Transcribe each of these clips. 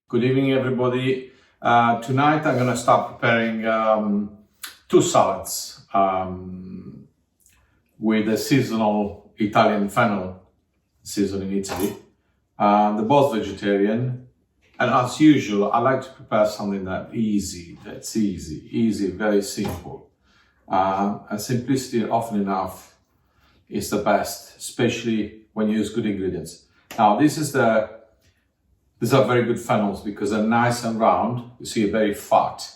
Good evening, everybody. Tonight I'm going to start preparing two salads with a seasonal Italian fennel season in Italy. They're both vegetarian, and as usual, I like to prepare something that's easy, very simple. And simplicity, often enough, is the best, especially when you use good ingredients. Now, these are very good fennels because they're nice and round. You see, very fat,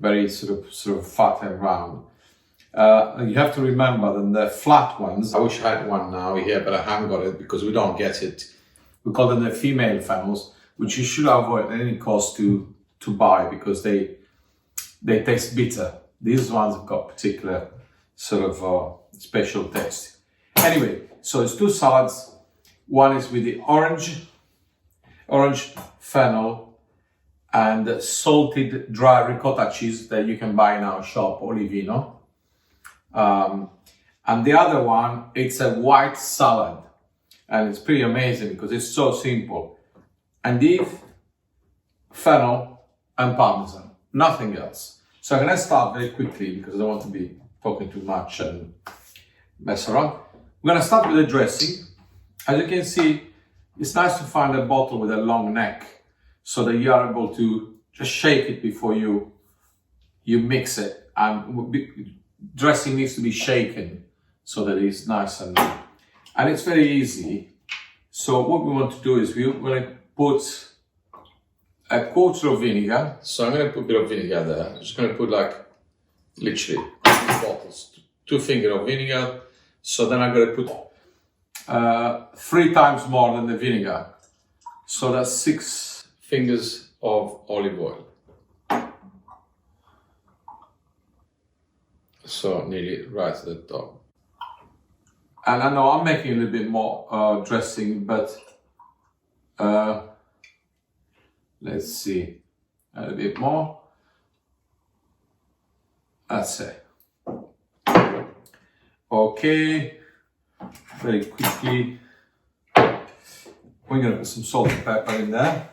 very sort of fat and round. You have to remember that the flat ones, I wish I had one now here, but I haven't got it because we don't get it. We call them the female fennels, which you should avoid at any cost to buy because they taste bitter. These ones have got particular sort of special taste. Anyway, so it's two salads. One is with the orange fennel and salted dry ricotta cheese that you can buy in our shop, Olivino. And the other one, it's a white salad. And it's pretty amazing because it's so simple. Endive, fennel, and parmesan, nothing else. So I'm gonna start very quickly because I don't want to be talking too much and mess around. We're gonna start with the dressing. As you can see, it's nice to find a bottle with a long neck so that you are able to just shake it before you mix it. And dressing needs to be shaken so that it's nice and it's very easy. So what we want to do is we're going to put a quarter of vinegar. So I'm going to put a bit of vinegar there. I'm just going to put like literally 2 bottles, 2 fingers of vinegar. So then I'm going to put 3 times more than the vinegar. So that's 6 fingers of olive oil. So nearly right at the top. And I know I'm making a little bit more dressing, but let's see, a little bit more. That's it. Okay. Very quickly, we're going to put some salt and pepper in there.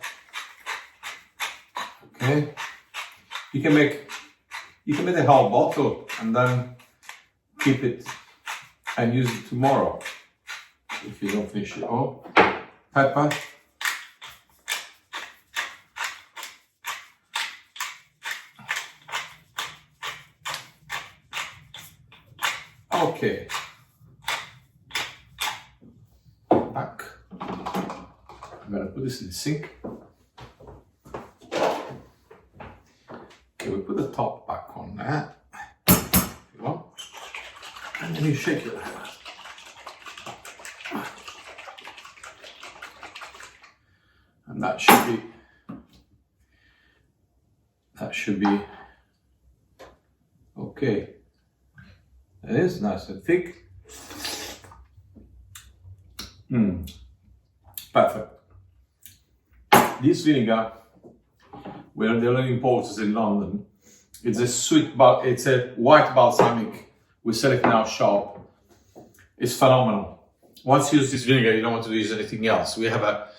Okay, you can make the whole bottle and then keep it and use it tomorrow if you don't finish it all. Pepper. Okay. Back. I'm going to put this in the sink. Okay, we put the top back on there, if you want, and then you shake it. And that should be okay. It is nice and thick. Perfect. This vinegar, we're the only importers in London. It's a white balsamic. We sell it in our shop. It's phenomenal. Once you use this vinegar, you don't want to use anything else. We have a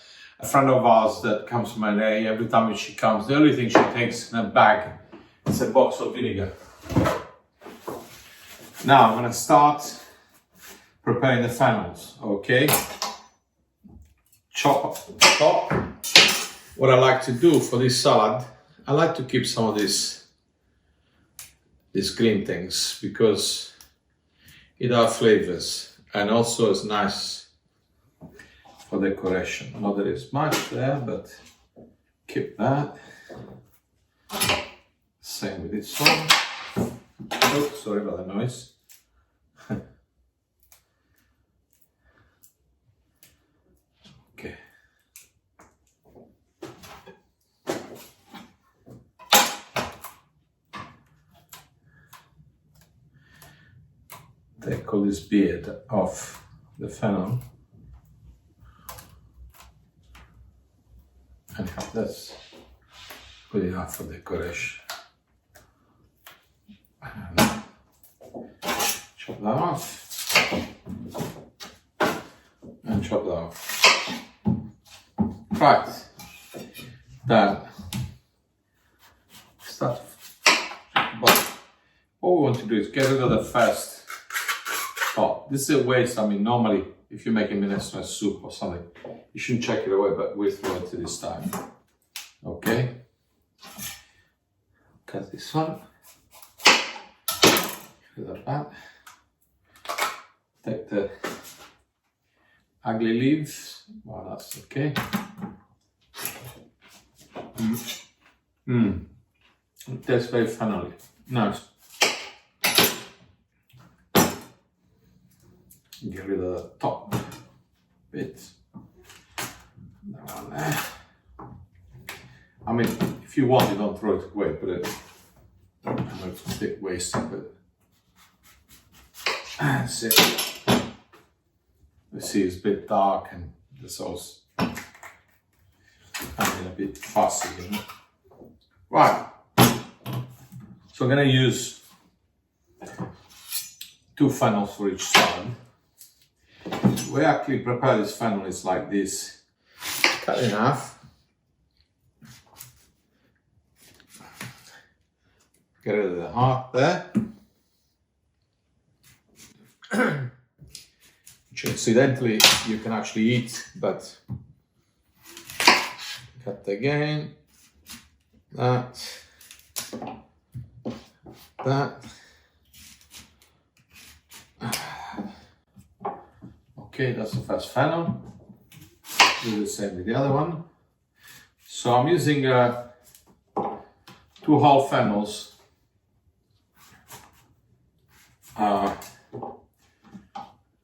friend of ours that comes from LA. Every time she comes, the only thing she takes in a bag is a box of vinegar. Now I'm going to start preparing the fennels, okay? Chop. What I like to do for this salad, I like to keep some of these green things because it adds flavors and also it's nice for decoration. Not that there's much there, but keep that. Same with this one. Oh, sorry about the noise. Okay. Take all this beard off the fennel. And that's good enough for decoration. And chop that off. And chop that off. Right. Then start. But what we want to do is get rid of the first top. This is a waste. I mean, normally if you make a minestrone soup or something, you shouldn't chuck it away, but we'll throw it to this time. Okay. Cut this one. Rid of that. Take the ugly leaves. Well, that's okay. It tastes very funnily. Nice. Get rid of the top bit. That one there. I mean, if you want, you don't throw it away, but I know it's a bit wasted, but that's it. You see, it's a bit dark and the sauce a bit fussy, you know. Right. So I'm going to use 2 fennels for each salad. The way I actually prepare this fennel is like this. Cut it in half. Get rid of the heart there. Which incidentally you can actually eat, but cut again. That. Okay, that's the first fennel. Do the same with the other one. So I'm using 2 whole fennels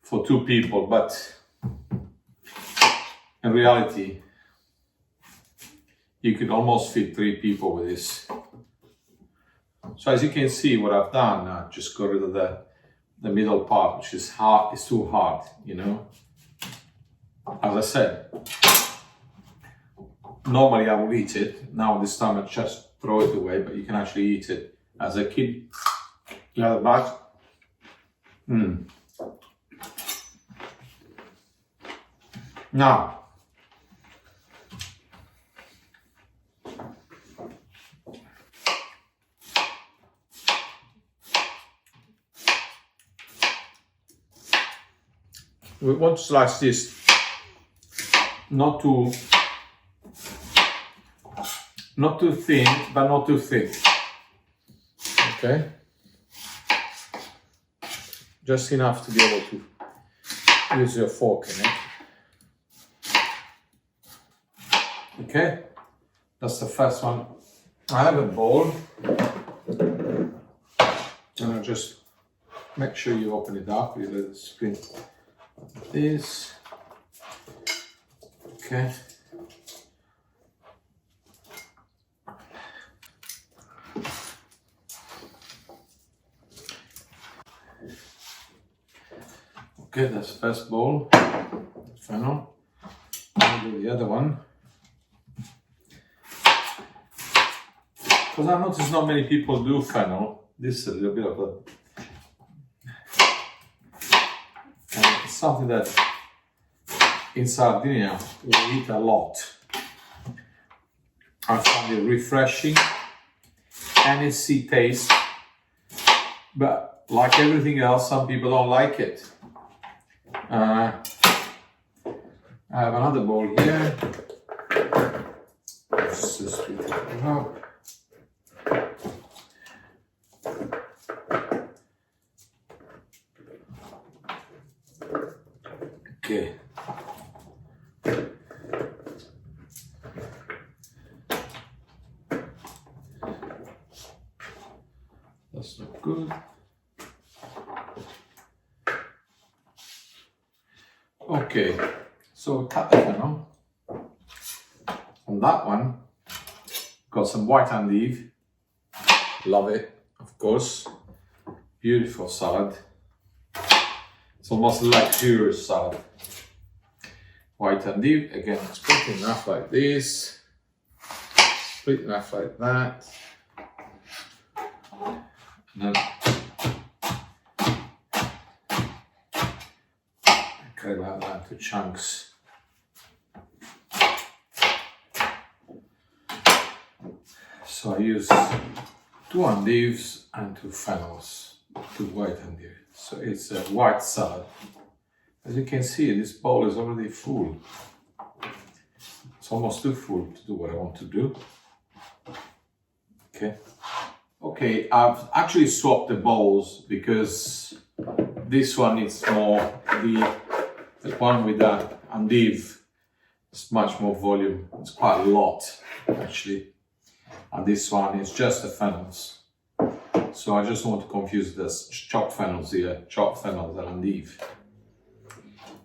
for 2 people, but in reality you could almost feed 3 people with this. So as you can see, what I've done, I just got rid of the middle part, which is hard. It's too hard, you know. As I said, normally I would eat it. Now this time I just throw it away, but you can actually eat it. As a kid, you have a bite. Now, we want to slice this not too thin, but not too thick. Okay, just enough to be able to use your fork in it. Okay, that's the first one. I have a bowl, and I'll just make sure you open it up. You let it spin like this. Okay. Okay, that's the first bowl. Fennel. I'll do the other one. Because I noticed not many people do fennel. This is a little bit of and it's something that in Sardinia we eat a lot. I find it refreshing and it's sea taste, but like everything else, some people don't like it. I have another bowl here. Let's just split it up. Okay. That's not good. Okay, so cut the fennel. On that one, got some white endive. Love it, of course. Beautiful salad. It's almost luxurious salad. White endive, again, split in half like this. Split in half like that. And then cut it out that into chunks. So I use 2 endives and 2 fennels, 2 white endive. So it's a white salad. As you can see, this bowl is already full. It's almost too full to do what I want to do. Okay. Okay, I've actually swapped the bowls because this one is more the one with the endive. It's much more volume. It's quite a lot actually. And this one is just the fennels. So I just want to confuse this chopped fennels here, chopped fennels and endive.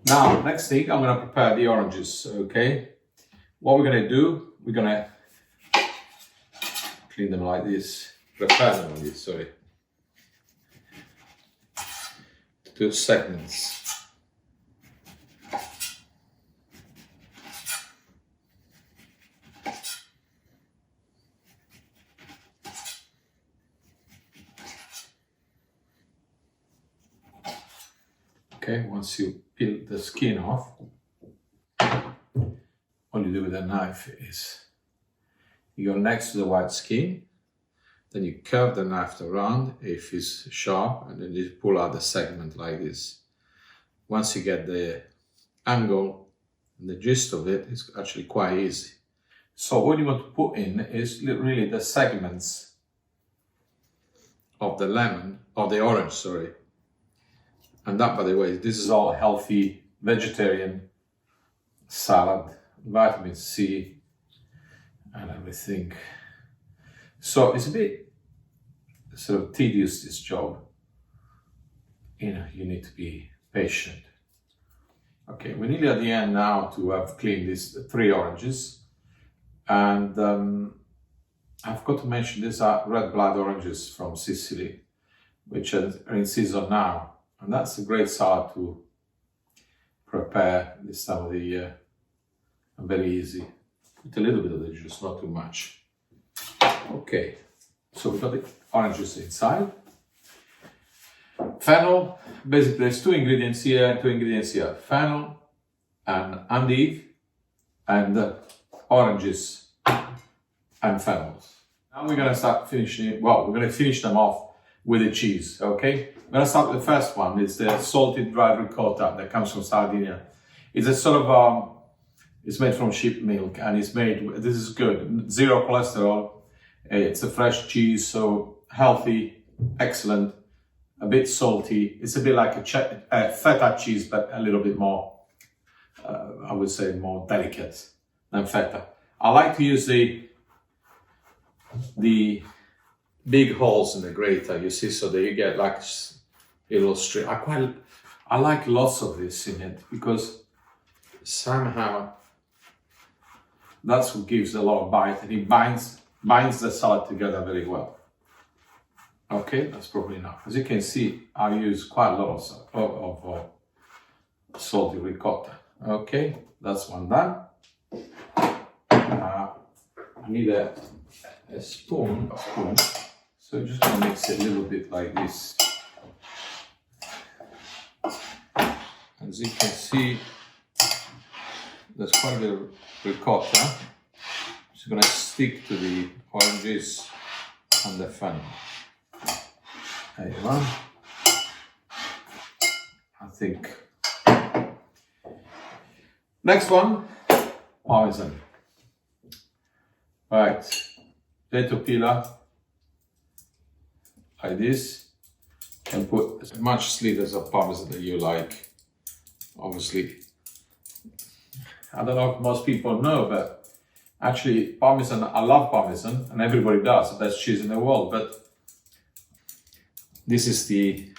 Now, next thing, I'm gonna prepare the oranges, okay? What we're gonna do, we're gonna clean them like this, prepare them like this, sorry. 2 segments. Okay, once you peel the skin off, what you do with a knife is you go next to the white skin, then you curve the knife around if it's sharp, and then you pull out the segment like this. Once you get the angle and the gist of it, it's actually quite easy. So what you want to put in is really the segments of the lemon, or the orange, sorry. And that, by the way, this is all healthy vegetarian salad, vitamin C and everything. So it's a bit sort of tedious, this job. You know, you need to be patient. Okay, we're nearly at the end now to have cleaned these 3 oranges. And I've got to mention these are red blood oranges from Sicily, which are in season now. And that's a great salad to prepare this time of the year. And very easy. With a little bit of the juice, not too much. Okay, so we've got the oranges inside. Fennel, basically there's 2 ingredients here, 2 ingredients here. Fennel and endive and oranges and fennels. Now we're gonna start finishing, well, we're gonna finish them off with the cheese, okay? I'm gonna start with the first one. It's the salted dry ricotta that comes from Sardinia. It's a sort of, it's made from sheep milk and it's made, this is good, 0 cholesterol. It's a fresh cheese, so healthy, excellent, a bit salty. It's a bit like a feta cheese, but a little bit more, I would say more delicate than feta. I like to use the big holes in the grater, you see, so that you get like little strip. I like lots of this in it because somehow that's what gives a lot of bite, and it binds the salad together very well. Okay, that's probably enough. As you can see, I use quite a lot of salted ricotta. Okay, that's one done. I need a spoon. So just gonna mix it a little bit like this. As you can see, there's quite a bit of ricotta. It's gonna stick to the oranges and the fennel. There you are. I think. Next one, Parmesan. Right, potato peeler, like this. You can put as much slivers of Parmesan that you like. Obviously, I don't know if most people know, but actually Parmesan, I love Parmesan, and everybody does, the best cheese in the world, but this is the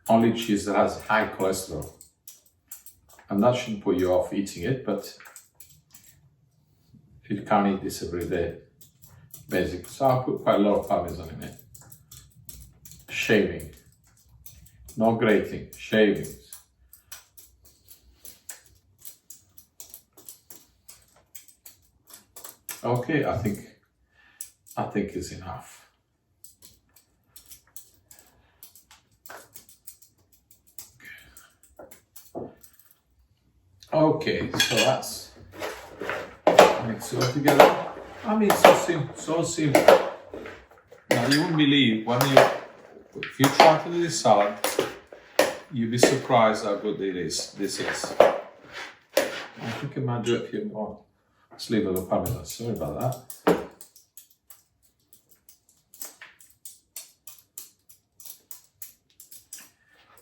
only cheese that has high cholesterol. And that shouldn't put you off eating it, but you can't eat this every day, basically. So I'll put quite a lot of Parmesan in it. Shaving, no grating, shavings. Okay, I think it's enough. Okay, so that's mix it all together. I mean, so simple, so simple. Now you wouldn't believe if you try to do this salad, you'll be surprised how good this is. I think I might do it a few more. Let's leave a little parmesan. Sorry about that.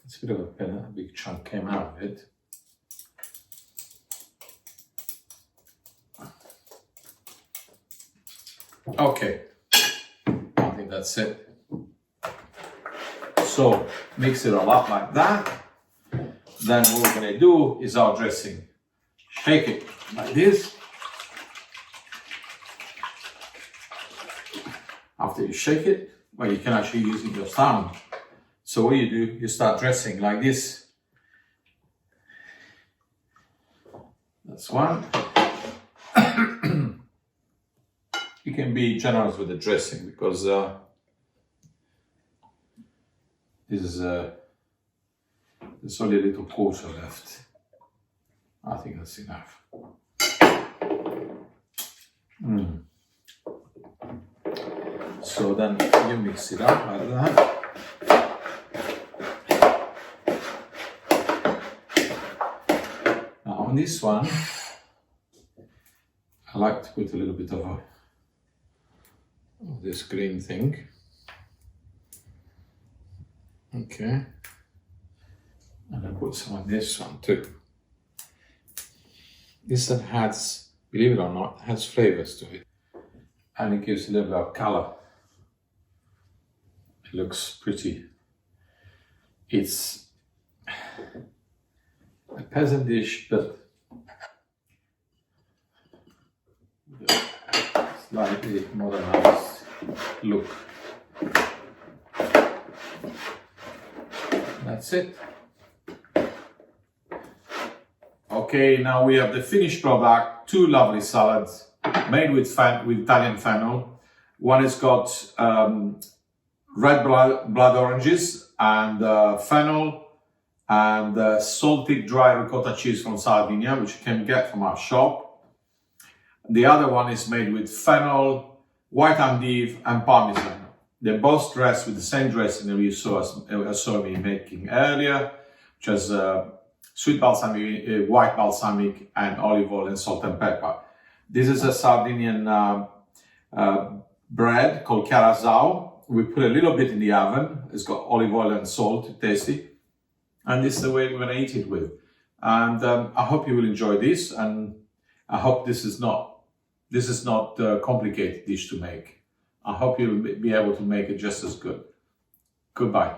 It's a bit of a big chunk came out of it. Okay, I think that's it. So mix it all up like that. Then what we're gonna do is our dressing. Shake it like this. After you shake it, well, you can actually use your thumb. So what you do, you start dressing like this. That's one. You can be generous with the dressing because there's only a little quarter left. I think that's enough. So then you mix it up like that. Now on this one, I like to put a little bit of this green thing. Okay. And I put some on this one too. This one has, believe it or not, has flavors to it. And it gives a little bit of color. It looks pretty. It's a peasant dish, but with a slightly modernized look. That's it. Okay, now we have the finished product, two lovely salads made with Italian fennel. One has got red blood oranges and fennel and salted dry ricotta cheese from Sardinia, which you can get from our shop. The other one is made with fennel, white endive and parmesan. They're both dressed with the same dressing that you saw me making earlier, which has sweet balsamic, white balsamic, and olive oil and salt and pepper. This is a Sardinian bread called carazao. We put a little bit in the oven. It's got olive oil and salt, tasty. And this is the way we're going to eat it with. And I hope you will enjoy this. And I hope this is not a complicated dish to make. I hope you'll be able to make it just as good. Goodbye.